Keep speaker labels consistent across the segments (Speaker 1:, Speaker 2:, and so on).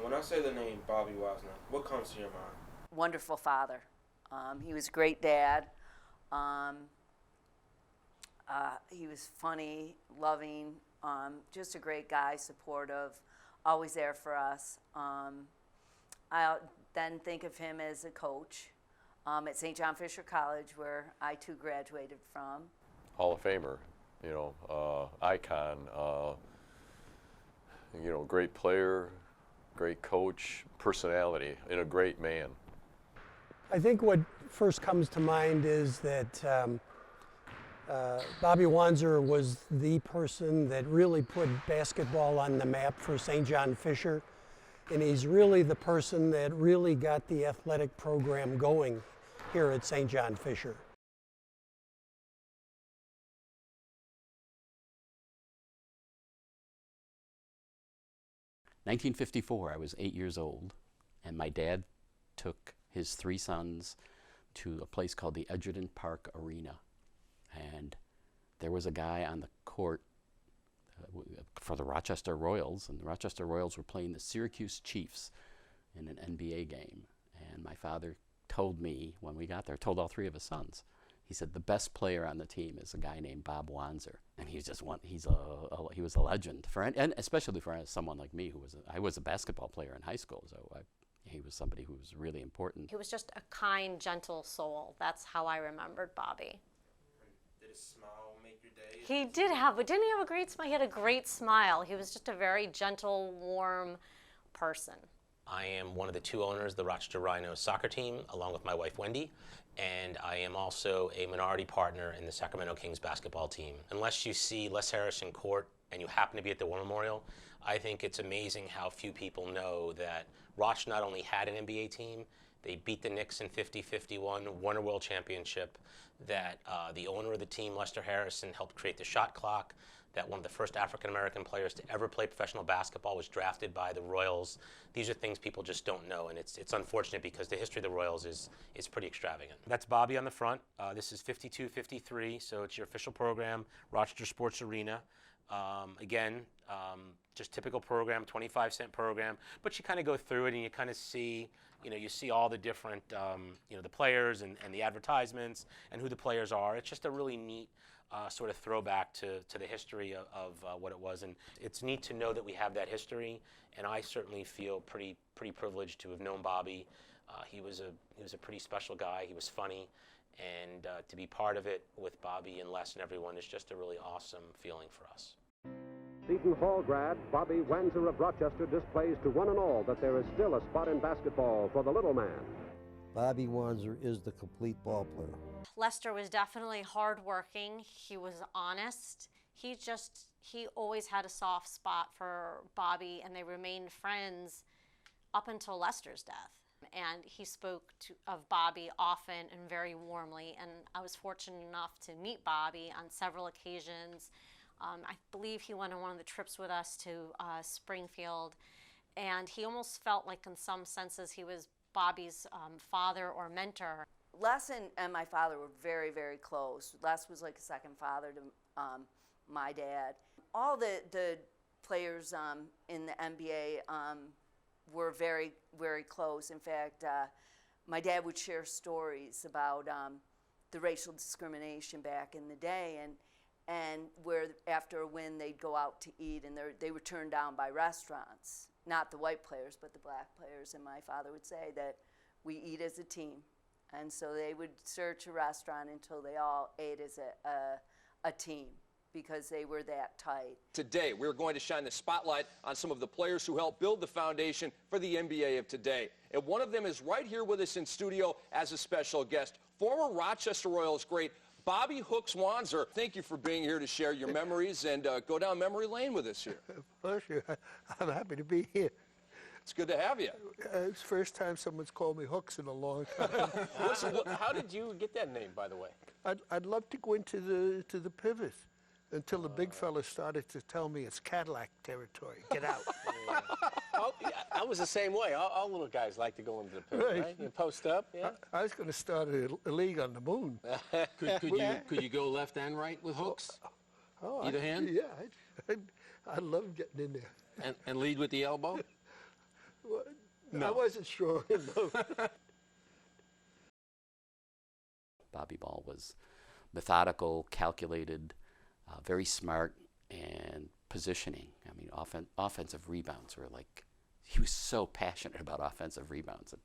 Speaker 1: When I say the name Bobby Wanzer, what comes to your mind?
Speaker 2: Wonderful father. He was a great dad. He was funny, loving, just a great guy, supportive, always there for us. I then think of him as a coach at St. John Fisher College, where I too graduated from.
Speaker 3: Hall of Famer, icon, great player, great coach, personality, and a great man.
Speaker 4: I think what first comes to mind is that Bobby Wanzer was the person that really put basketball on the map for St. John Fisher, and he's really the person that really got the athletic program going here at St. John Fisher.
Speaker 5: In 1954, I was 8 years old, and my dad took his 3 sons to a place called the Edgerton Park Arena. And there was a guy on the court for the Rochester Royals, and the Rochester Royals were playing the Syracuse Chiefs in an NBA game. And my father told me, when we got there, told all 3 of his sons, he said the best player on the team is a guy named Bob Wanzer, and he's just he was a legend and especially for someone like me I was a basketball player in high school, so he was somebody who was really important.
Speaker 6: He was just a kind, gentle soul. That's how I remembered Bobby.
Speaker 1: Did his smile make your day?
Speaker 6: He did have, but didn't he have a great smile? He had a great smile. He was just a very gentle, warm person.
Speaker 7: I am one of the 2 owners of the Rochester Rhinos soccer team, along with my wife, Wendy, and I am also a minority partner in the Sacramento Kings basketball team. Unless you see Les Harris in court and you happen to be at the War Memorial, I think it's amazing how few people know that Roch not only had an NBA team, they beat the Knicks in 50-51, won a world championship, that the owner of the team, Lester Harrison, helped create the shot clock, that one of the first African-American players to ever play professional basketball was drafted by the Royals. These are things people just don't know, and it's unfortunate because the history of the Royals is pretty extravagant. That's Bobby on the front. This is 52-53, so it's your official program, Rochester Sports Arena. Again, just typical program, 25-cent program, but you kind of go through it and you kind of see, you see all the different, the players and the advertisements and who the players are. It's just a really neat sort of throwback to the history of what it was, and it's neat to know that we have that history. And I certainly feel pretty privileged to have known Bobby. He was a pretty special guy. He was funny, and to be part of it with Bobby and Les and everyone is just a really awesome feeling for us.
Speaker 8: Seton Hall grad Bobby Wanzer of Rochester displays to one and all that there is still a spot in basketball for the little man.
Speaker 9: Bobby Wanzer is the complete ball player.
Speaker 6: Lester was definitely hardworking. He was honest. He always had a soft spot for Bobby, and they remained friends up until Lester's death. And he spoke of Bobby often and very warmly, and I was fortunate enough to meet Bobby on several occasions. I believe he went on one of the trips with us to Springfield, and he almost felt like in some senses he was Bobby's father or mentor.
Speaker 2: Les and my father were very, very close. Les was like a second father to my dad. All the players in the NBA were very, very close. In fact, my dad would share stories about the racial discrimination back in the day, and where after a win they'd go out to eat, and they were turned down by restaurants. Not the white players, but the black players. And my father would say that we eat as a team. And so they would search a restaurant until they all ate as a team, because they were that tight.
Speaker 10: Today, we're going to shine the spotlight on some of the players who helped build the foundation for the NBA of today. And one of them is right here with us in studio as a special guest, former Rochester Royals great Bobby "Hooks" Wanzer. Thank you for being here to share your memories and go down memory lane with us here.
Speaker 11: Pleasure. I'm happy to be here.
Speaker 10: It's good to have you.
Speaker 11: It's the first time someone's called me Hooks in a long time.
Speaker 10: How did you get that name, by the way?
Speaker 11: I'd love to go into the pivot until the big fella started to tell me it's Cadillac territory. Get out.
Speaker 12: Yeah. Oh, yeah, I was the same way. All little guys like to go into the pivot, right? You post up. Yeah.
Speaker 11: I was going to start a league on the moon.
Speaker 12: Could you go left and right with hooks? Either hand?
Speaker 11: Yeah, I love getting in there.
Speaker 12: And lead with the elbow?
Speaker 11: No. I wasn't sure.
Speaker 5: Bobby Ball was methodical, calculated, very smart, and positioning. I mean, offensive rebounds were like, he was so passionate about offensive rebounds. And,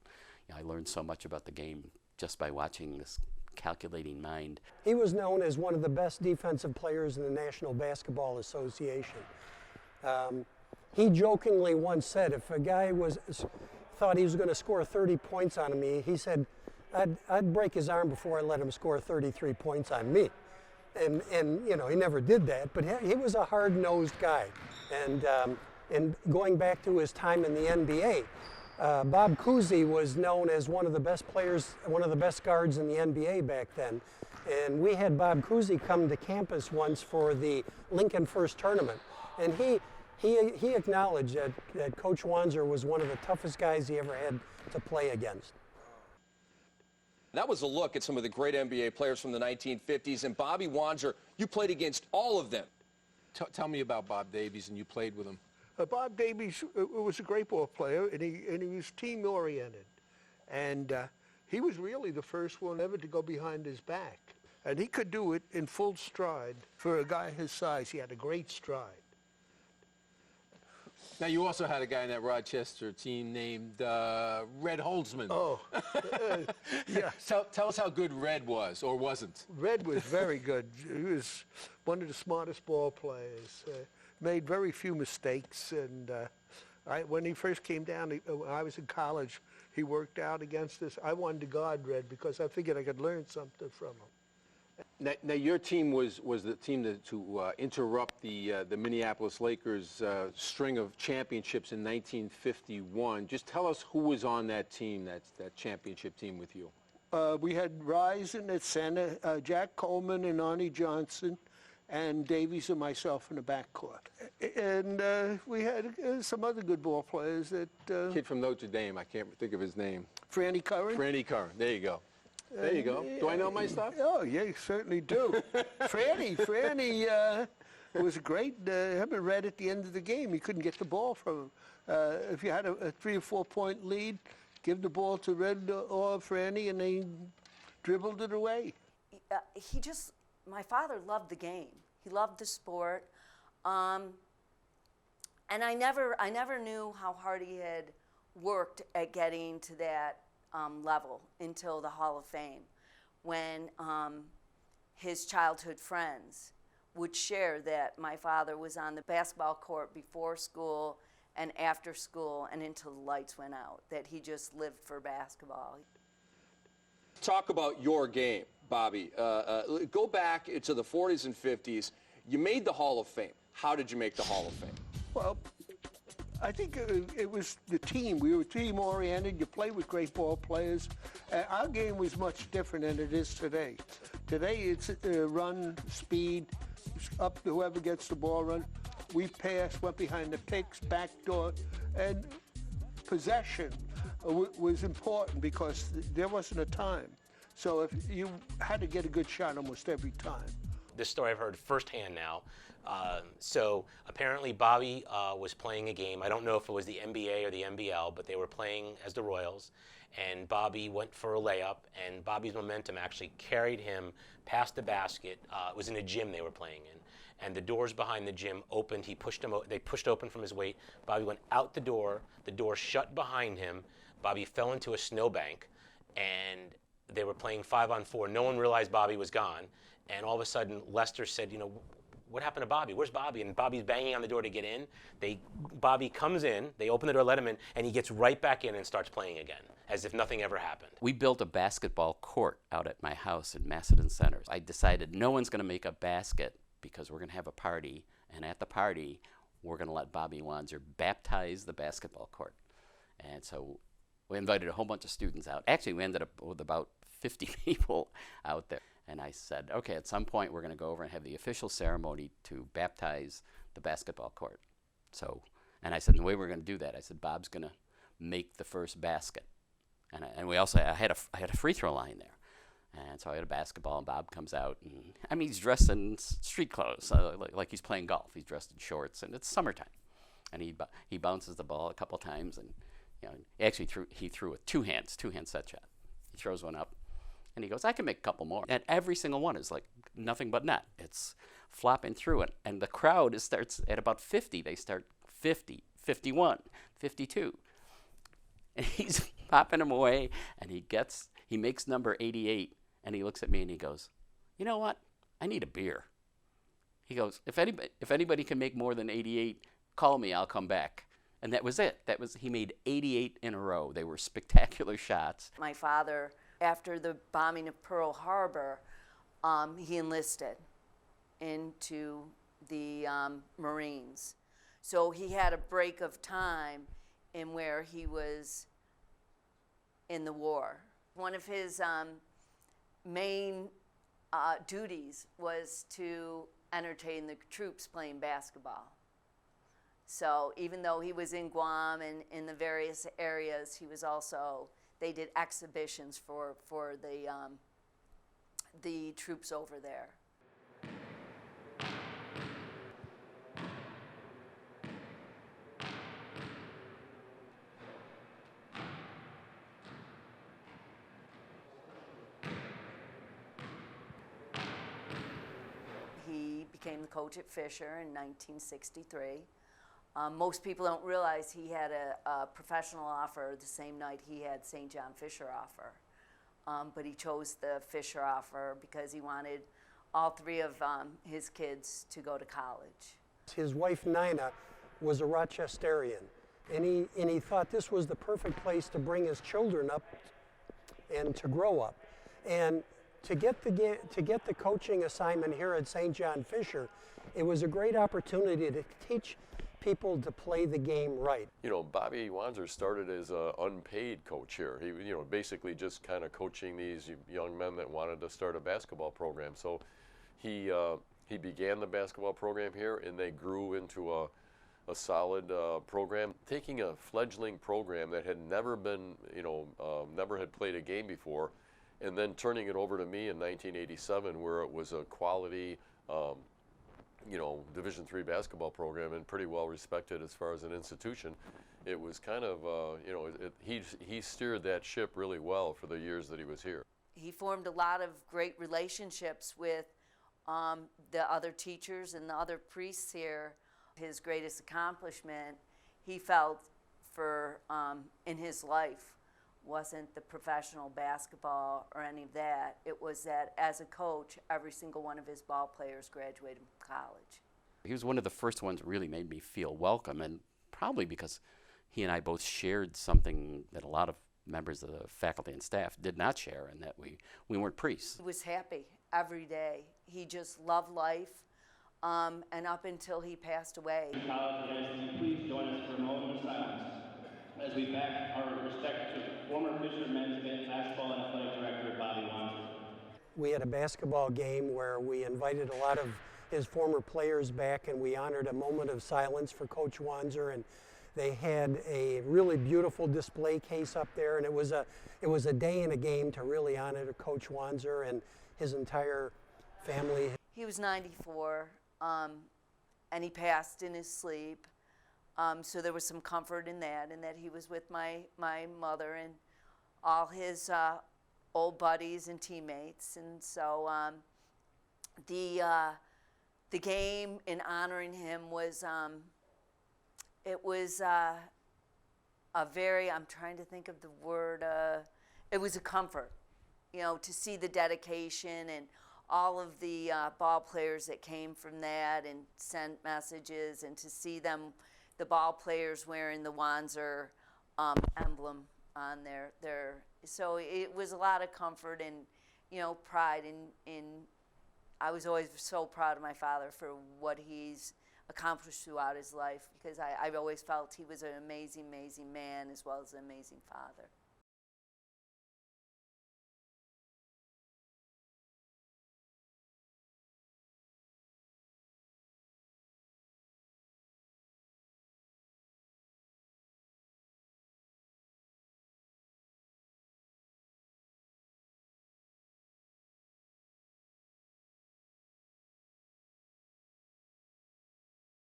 Speaker 5: I learned so much about the game just by watching this calculating mind.
Speaker 4: He was known as one of the best defensive players in the National Basketball Association. He jokingly once said if a guy thought he was going to score 30 points on me, he said, I'd break his arm before I let him score 33 points on me. And he never did that, but he was a hard-nosed guy. And going back to his time in the NBA, Bob Cousy was known as one of the best players, one of the best guards in the NBA back then. And we had Bob Cousy come to campus once for the Lincoln First Tournament. And he acknowledged that Coach Wanzer was one of the toughest guys he ever had to play against.
Speaker 10: That was a look at some of the great NBA players from the 1950s. And Bobby Wanzer, you played against all of them.
Speaker 12: Tell me about Bob Davies, and you played with him.
Speaker 11: Bob Davies was a great ball player, and he was team-oriented. And he was really the first one ever to go behind his back. And he could do it in full stride. For a guy his size, he had a great stride.
Speaker 12: Now, you also had a guy in that Rochester team named Red Holzman.
Speaker 11: Oh, yeah.
Speaker 12: Tell us how good Red was, or wasn't.
Speaker 11: Red was very good. He was one of the smartest ball players. Made very few mistakes. And when he first came down, when I was in college, he worked out against us. I wanted to guard Red because I figured I could learn something from him.
Speaker 12: Now your team was the team to interrupt the Minneapolis Lakers' string of championships in 1951. Just tell us who was on that team, that championship team with you.
Speaker 11: We had Risen at center, Jack Coleman and Arnie Johnson, and Davies and myself in the backcourt. And we had some other good ball players.
Speaker 12: Kid from Notre Dame, I can't think of his name.
Speaker 11: Franny Curran.
Speaker 12: Franny Curran, there you go. There you go. Do I know my stuff?
Speaker 11: Oh, yeah, you certainly do. Franny was a great, having Red at the end of the game. You couldn't get the ball from him. If you had a 3 or 4 point lead, give the ball to Red or Franny, and they dribbled it away.
Speaker 2: My father loved the game. He loved the sport. And I never knew how hard he had worked at getting to that level until the Hall of Fame, when his childhood friends would share that my father was on the basketball court before school and after school and until the lights went out, that he just lived for basketball.
Speaker 10: Talk about your game, Bobby. Go back to the 40s and 50s. You made the Hall of Fame. How did you make the Hall of Fame?
Speaker 11: Well, I think it was the team. We were team-oriented. You play with great ball players. Our game was much different than it is today. Today, it's run, speed, up to whoever gets the ball run. We passed, went behind the picks, backdoor, and possession was important because there wasn't a time. So if you had to get a good shot almost every time.
Speaker 7: This story I've heard firsthand now. So apparently Bobby was playing a game. I don't know if it was the NBA or the NBL, but they were playing as the Royals. And Bobby went for a layup, and Bobby's momentum actually carried him past the basket. It was in a gym they were playing in. And the doors behind the gym opened. They pushed open from his weight. Bobby went out the door shut behind him. Bobby fell into a snowbank, and they were playing 5-on-4. No one realized Bobby was gone. And all of a sudden, Lester said, what happened to Bobby? Where's Bobby? And Bobby's banging on the door to get in. Bobby comes in, they open the door, let him in, and he gets right back in and starts playing again, as if nothing ever happened.
Speaker 5: We built a basketball court out at my house in Macedon Center. I decided no one's going to make a basket because we're going to have a party, and at the party, we're going to let Bobby Wanzer baptize the basketball court. And so we invited a whole bunch of students out. Actually, we ended up with about 50 people out there. And I said, okay, at some point we're going to go over and have the official ceremony to baptize the basketball court. And I said, the way we're going to do that, I said, Bob's going to make the first basket. And we also, I had a free throw line there. And so I had a basketball, and Bob comes out, and he's dressed in street clothes, like he's playing golf. He's dressed in shorts, and it's summertime. And he bounces the ball a couple times and You know, actually he threw a two-hand set shot. He throws one up, and he goes, I can make a couple more. And every single one is like nothing but net. It's flopping through it. And the crowd starts at about 50. They start 50, 51, 52. And he's popping them away, and he makes number 88, and he looks at me and he goes, you know what? I need a beer. He goes, if anybody can make more than 88, call me, I'll come back. And that was it. He made 88 in a row. They were spectacular shots.
Speaker 2: My father, after the bombing of Pearl Harbor, he enlisted into the Marines. So he had a break of time in where he was in the war. One of his main duties was to entertain the troops playing basketball. So even though he was in Guam and in the various areas, he was also, they did exhibitions for the troops over there. He became the coach at Fisher in 1963. Most people don't realize he had a professional offer the same night he had St. John Fisher offer. But he chose the Fisher offer because he wanted all three of his kids to go to college.
Speaker 4: His wife Nina was a Rochesterian, and he thought this was the perfect place to bring his children up and to grow up. And to get the coaching assignment here at St. John Fisher, it was a great opportunity to teach people to play the game right.
Speaker 3: You know, Bobby Wanzer started as an unpaid coach here. He, you know, basically just kind of coaching these young men that wanted to start a basketball program. So he began the basketball program here, and they grew into a solid program. Taking a fledgling program that had never been, you know, never had played a game before, and then turning it over to me in 1987, where it was a quality, you know, Division III basketball program and pretty well respected as far as an institution. It was kind of, you know, he steered that ship really well for the years that he was here.
Speaker 2: He formed a lot of great relationships with the other teachers and the other priests here. His greatest accomplishment, he felt, in his life, wasn't the professional basketball or any of that. It was that as a coach, every single one of his ball players graduated from college.
Speaker 5: He was one of the first ones that really made me feel welcome, and probably because he and I both shared something that a lot of members of the faculty and staff did not share, and that we weren't priests.
Speaker 2: He was happy every day. He just loved life, and up until he passed away.
Speaker 13: College events, please join us for a moment of silence as we back our respect to former Fisher men's basketball and athletic director Bobby Wanzer.
Speaker 4: We had a basketball game where we invited a lot of his former players back, and we honored a moment of silence for Coach Wanzer, and they had a really beautiful display case up there, and it was a day and a game to really honor Coach Wanzer and his entire family.
Speaker 2: He was 94, and he passed in his sleep. So there was some comfort in that, and that he was with my mother and all his old buddies and teammates. And so the game in honoring him was, it was a very, I'm trying to think of the word, it was a comfort, you know, to see the dedication and all of the ball players that came from that and sent messages, and to see them, the ball players wearing the Wanzer emblem on their, so it was a lot of comfort and, you know, pride in I was always so proud of my father for what he's accomplished throughout his life, because I've always felt he was an amazing, amazing man as well as an amazing father.